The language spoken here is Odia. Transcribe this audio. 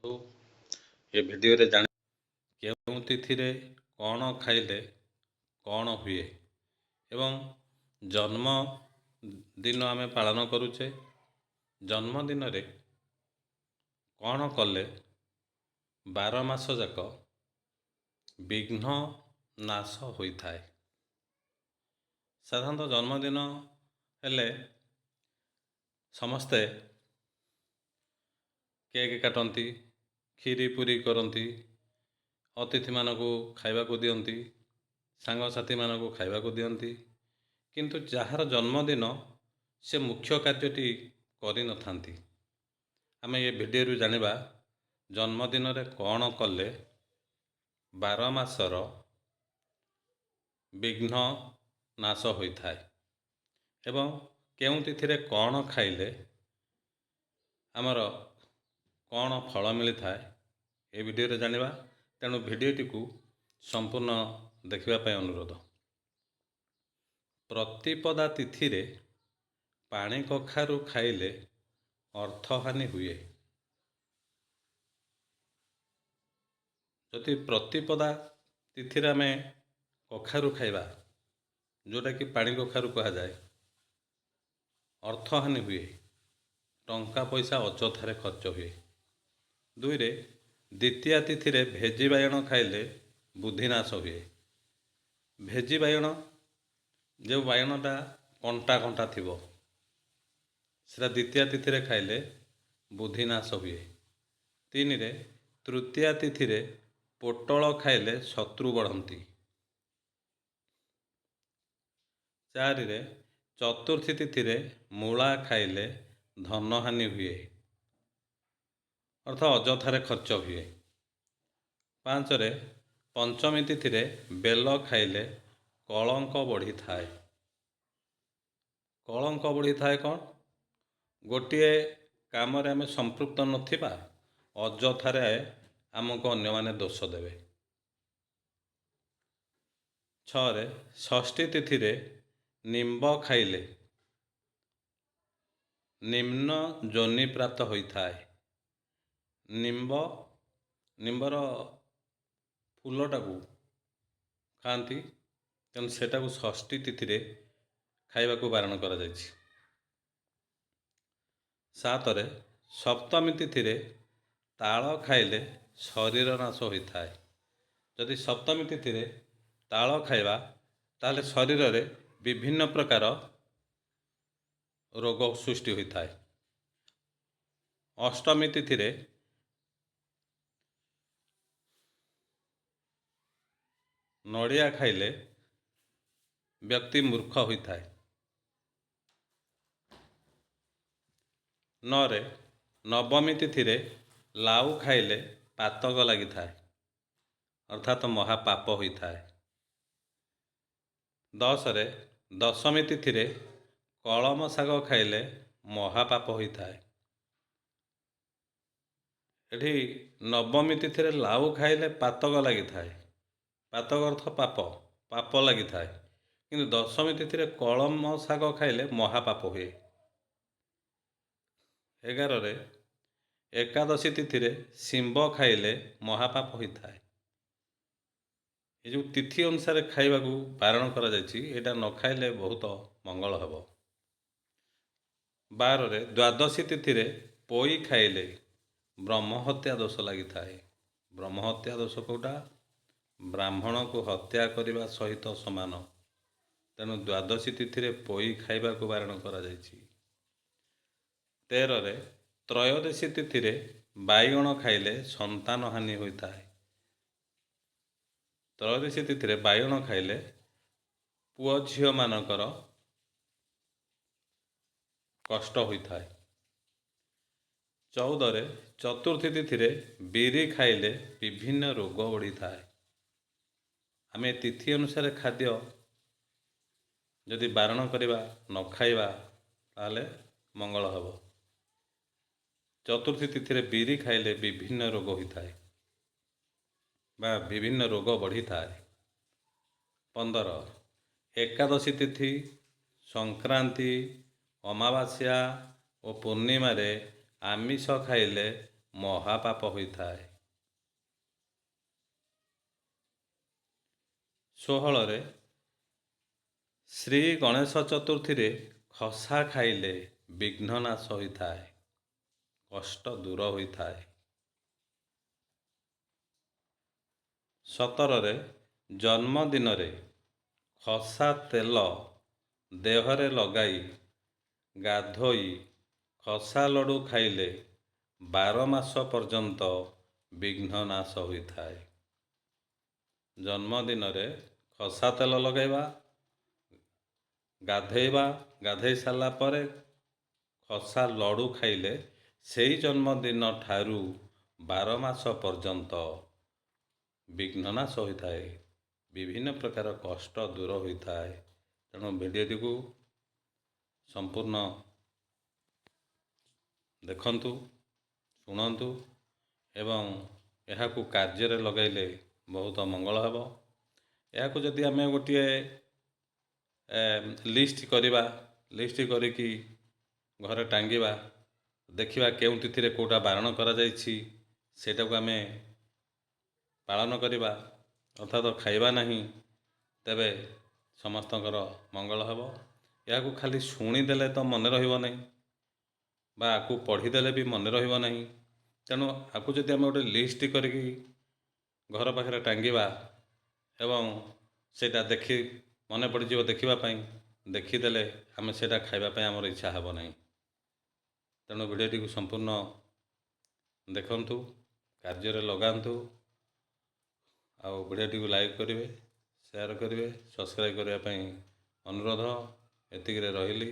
ବନ୍ଧୁ ଏ ଭିଡ଼ିଓରେ ଜାଣି କେଉଁ ତିଥିରେ କ'ଣ ଖାଇଲେ କ'ଣ ହୁଏ ଏବଂ ଜନ୍ମ ଦିନ ଆମେ ପାଳନ କରୁଛେ। ଜନ୍ମଦିନରେ କ'ଣ କଲେ 12 ମାସ ଯାକ ବିଘ୍ନ ନାଶ ହୋଇଥାଏ। ସାଧାରଣତଃ ଜନ୍ମଦିନ ହେଲେ ସମସ୍ତେ କେକ୍ କାଟନ୍ତି, କ୍ଷୀରି ପୁରୀ କରନ୍ତି, ଅତିଥିମାନଙ୍କୁ ଖାଇବାକୁ ଦିଅନ୍ତି, ସାଙ୍ଗସାଥିମାନଙ୍କୁ ଖାଇବାକୁ ଦିଅନ୍ତି। କିନ୍ତୁ ଯାହାର ଜନ୍ମଦିନ ସେ ମୁଖ୍ୟ କାର୍ଯ୍ୟଟି କରିନଥାନ୍ତି। ଆମେ ଏ ଭିଡ଼ିଓରୁ ଜାଣିବା ଜନ୍ମଦିନରେ କ'ଣ କଲେ 12 ମାସର ବିଘ୍ନ ନାଶ ହୋଇଥାଏ ଏବଂ କେଉଁ ତିଥିରେ କ'ଣ ଖାଇଲେ ଆମର କ'ଣ ଫଳ ମିଳିଥାଏ ଏ ଭିଡ଼ିଓରେ ଜାଣିବା। ତେଣୁ ଭିଡ଼ିଓଟିକୁ ସମ୍ପୂର୍ଣ୍ଣ ଦେଖିବା ପାଇଁ ଅନୁରୋଧ। ପ୍ରତିପଦା ତିଥିରେ ପାଣି କଖାରୁ ଖାଇଲେ ଅର୍ଥହାନି ହୁଏ। ଯଦି ପ୍ରତିପଦା ତିଥିରେ ଆମେ କଖାରୁ ଖାଇବା, ଯେଉଁଟାକି ପାଣି କଖାରୁ କୁହାଯାଏ, ଅର୍ଥହାନି ହୁଏ, ଟଙ୍କା ପଇସା ଅଯଥାରେ ଖର୍ଚ୍ଚ ହୁଏ। ଦୁଇରେ ଦ୍ୱିତୀୟା ତିଥିରେ ଭେଜି ବାଇଗଣ ଖାଇଲେ ବୁଦ୍ଧିନାଶ ହୁଏ। ଭେଜି ବାଇଗଣ, ଯେଉଁ ବାଇଗଣଟା କଣ୍ଟା କଣ୍ଟା ଥିବ, ସେଟା ଦ୍ୱିତୀୟା ତିଥିରେ ଖାଇଲେ ବୁଦ୍ଧିନାଶ ହୁଏ। ତିନିରେ ତୃତୀୟା ତିଥିରେ ପୋଟଳ ଖାଇଲେ ଶତ୍ରୁ ବଢ଼ନ୍ତି। ଚାରିରେ ଚତୁର୍ଥୀ ତିଥିରେ ମୂଳା ଖାଇଲେ ଧନହାନି ହୁଏ, ଅର୍ଥ ଅଯଥାରେ ଖର୍ଚ୍ଚ ହୁଏ। ପାଞ୍ଚରେ ପଞ୍ଚମୀ ତିଥିରେ ବେଲ ଖାଇଲେ କଳଙ୍କ ବଢ଼ିଥାଏ। କଳଙ୍କ ବଢ଼ିଥାଏ କ'ଣ? ଗୋଟିଏ କାମରେ ଆମେ ସମ୍ପୃକ୍ତ ନଥିବା, ଅଯଥାରେ ଆମକୁ ଅନ୍ୟମାନେ ଦୋଷ ଦେବେ। ଛଅରେ ଷଷ୍ଠୀ ତିଥିରେ ନିମ୍ବ ଖାଇଲେ ନିମ୍ନ ଯୋନି ପ୍ରାପ୍ତ ହୋଇଥାଏ। ନିମ୍ବର ଫୁଲଟାକୁ ଖାଆନ୍ତି, ତେଣୁ ସେଟାକୁ ଷଷ୍ଠୀ ତିଥିରେ ଖାଇବାକୁ ବାରଣ କରାଯାଇଛି। ସାତରେ ସପ୍ତମୀ ତିଥିରେ ତାଳ ଖାଇଲେ ଶରୀର ନାଶ ହୋଇଥାଏ। ଯଦି ସପ୍ତମୀ ତିଥିରେ ତାଳ ଖାଇବା, ତାହେଲେ ଶରୀରରେ ବିଭିନ୍ନ ପ୍ରକାର ରୋଗ ସୃଷ୍ଟି ହୋଇଥାଏ। ଅଷ୍ଟମୀ ତିଥିରେ ନଡ଼ିଆ ଖାଇଲେ ବ୍ୟକ୍ତି ମୂର୍ଖ ହୋଇଥାଏ। ନରେ ନବମୀ ତିଥିରେ ଲାଉ ଖାଇଲେ ପାତକ ଲାଗିଥାଏ, ଅର୍ଥାତ୍ ମହାପାପ ହୋଇଥାଏ। ଦଶରେ ଦଶମୀ ତିଥିରେ କଳମ ଶାଗ ଖାଇଲେ ମହାପାପ ହୋଇଥାଏ। ଏଠି ନବମୀ ତିଥିରେ ଲାଉ ଖାଇଲେ ପାତକ ଲାଗିଥାଏ। ପାତକ ଅର୍ଥ ପାପ, ପାପ ଲାଗିଥାଏ। କିନ୍ତୁ ଦଶମୀ ତିଥିରେ କଳମ ଶାଗ ଖାଇଲେ ମହାପାପ ହୁଏ। 11ରେ ଏକାଦଶୀ ତିଥିରେ ଶିମ୍ବ ଖାଇଲେ ମହାପାପ ହୋଇଥାଏ। ଏ ଯେଉଁ ତିଥି ଅନୁସାରେ ଖାଇବାକୁ ବାରଣ କରାଯାଇଛି, ଏଇଟା ନ ଖାଇଲେ ବହୁତ ମଙ୍ଗଳ ହେବ। 12ରେ ଦ୍ୱାଦଶୀ ତିଥିରେ ପୋଇ ଖାଇଲେ ବ୍ରହ୍ମହତ୍ୟା ଦୋଷ ଲାଗିଥାଏ। ବ୍ରହ୍ମହତ୍ୟା ଦୋଷ କେଉଁଟା? ବ୍ରାହ୍ମଣକୁ ହତ୍ୟା କରିବା ସହିତ ସମାନ। ତେଣୁ ଦ୍ୱାଦଶୀ ତିଥିରେ ପୋଇ ଖାଇବାକୁ ବାରଣ କରାଯାଇଛି। 13ରେ ତ୍ରୟୋଦଶୀ ତିଥିରେ ବାଇଗଣ ଖାଇଲେ ସନ୍ତାନ ହାନି ହୋଇଥାଏ। ତ୍ରୟୋଦଶୀ ତିଥିରେ ବାଇଗଣ ଖାଇଲେ ପୁଅ ଝିଅମାନଙ୍କର କଷ୍ଟ ହୋଇଥାଏ। 14ରେ ଚତୁର୍ଥୀ ତିଥିରେ ବିରି ଖାଇଲେ ବିଭିନ୍ନ ରୋଗ ବଢ଼ିଥାଏ। ଆମେ ତିଥି ଅନୁସାରେ ଖାଦ୍ୟ ଯଦି ବାରଣ କରିବା, ନ ଖାଇବା, ତାହେଲେ ମଙ୍ଗଳ ହେବ। ଚତୁର୍ଥୀ ତିଥିରେ ବିରି ଖାଇଲେ ବିଭିନ୍ନ ରୋଗ ହୋଇଥାଏ ବା ବିଭିନ୍ନ ରୋଗ ବଢ଼ିଥାଏ। 15 ଏକାଦଶୀ ତିଥି, ସଂକ୍ରାନ୍ତି, ଅମାବାସ୍ୟା ଓ ପୂର୍ଣ୍ଣିମାରେ ଆମିଷ ଖାଇଲେ ମହାପାପ ହୋଇଥାଏ। 16ରେ ଶ୍ରୀ ଗଣେଶ ଚତୁର୍ଥୀରେ ଖସା ଖାଇଲେ ବିଘ୍ନ ନାଶ ହୋଇଥାଏ, କଷ୍ଟ ଦୂର ହୋଇଥାଏ। 17ରେ ଜନ୍ମଦିନରେ ଖସା ତେଲ ଦେହରେ ଲଗାଇ ଗାଧୋଇ ଖସା ଲଡ଼ୁ ଖାଇଲେ 12 ମାସ ପର୍ଯ୍ୟନ୍ତ ବିଘ୍ନ ନାଶ ହୋଇଥାଏ। ଜନ୍ମଦିନରେ ଖସା ତେଲ ଲଗାଇବା, ଗାଧୋଇବା, ଗାଧୋଇ ସାରିଲା ପରେ ଖସା ଲଡ଼ୁ ଖାଇଲେ ସେଇ ଜନ୍ମଦିନ ଠାରୁ 12 ମାସ ପର୍ଯ୍ୟନ୍ତ ବିଘ୍ନ ନାଶ ହୋଇଥାଏ, ବିଭିନ୍ନ ପ୍ରକାର କଷ୍ଟ ଦୂର ହୋଇଥାଏ। ତେଣୁ ଭିଡ଼ିଓଟିକୁ ସମ୍ପୂର୍ଣ୍ଣ ଦେଖନ୍ତୁ, ଶୁଣନ୍ତୁ ଏବଂ ଏହାକୁ କାର୍ଯ୍ୟରେ ଲଗାଇଲେ ବହୁତ ମଙ୍ଗଳ ହେବ। ଏହାକୁ ଯଦି ଆମେ ଗୋଟିଏ ଲିଷ୍ଟ କରିବା, ଲିଷ୍ଟ କରିକି ଘରେ ଟାଙ୍ଗିବା, ଦେଖିବା କେଉଁ ତିଥିରେ କେଉଁଟା ବାରଣ କରାଯାଇଛି, ସେଇଟାକୁ ଆମେ ପାଳନ କରିବା ଅର୍ଥାତ୍ ଖାଇବା ନାହିଁ, ତେବେ ସମସ୍ତଙ୍କର ମଙ୍ଗଳ ହେବ। ଏହାକୁ ଖାଲି ଶୁଣିଦେଲେ ତ ମନେ ରହିବ ନାହିଁ ବା ଆକୁ ପଢ଼ିଦେଲେ ବି ମନେ ରହିବ ନାହିଁ। ତେଣୁ ଆକୁ ଯଦି ଆମେ ଗୋଟେ ଲିଷ୍ଟ କରିକି ଘର ପାଖରେ ଟାଙ୍ଗିବା ଏବଂ ସେଇଟା ଦେଖି ମନେ ପଡ଼ିଯିବ ଦେଖିବା ପାଇଁ, ଦେଖିଦେଲେ ଆମେ ସେଇଟା ଖାଇବା ପାଇଁ ଆମର ଇଚ୍ଛା ହେବ ନାହିଁ। ତେଣୁ ଭିଡ଼ିଓଟିକୁ ସମ୍ପୂର୍ଣ୍ଣ ଦେଖନ୍ତୁ, କାର୍ଯ୍ୟରେ ଲଗାନ୍ତୁ ଆଉ ଭିଡ଼ିଓଟିକୁ ଲାଇକ୍ କରିବେ, ସେୟାର କରିବେ, ସବସ୍କ୍ରାଇବ୍ କରିବା ପାଇଁ ଅନୁରୋଧ। ଏତିକିରେ ରହିଲି।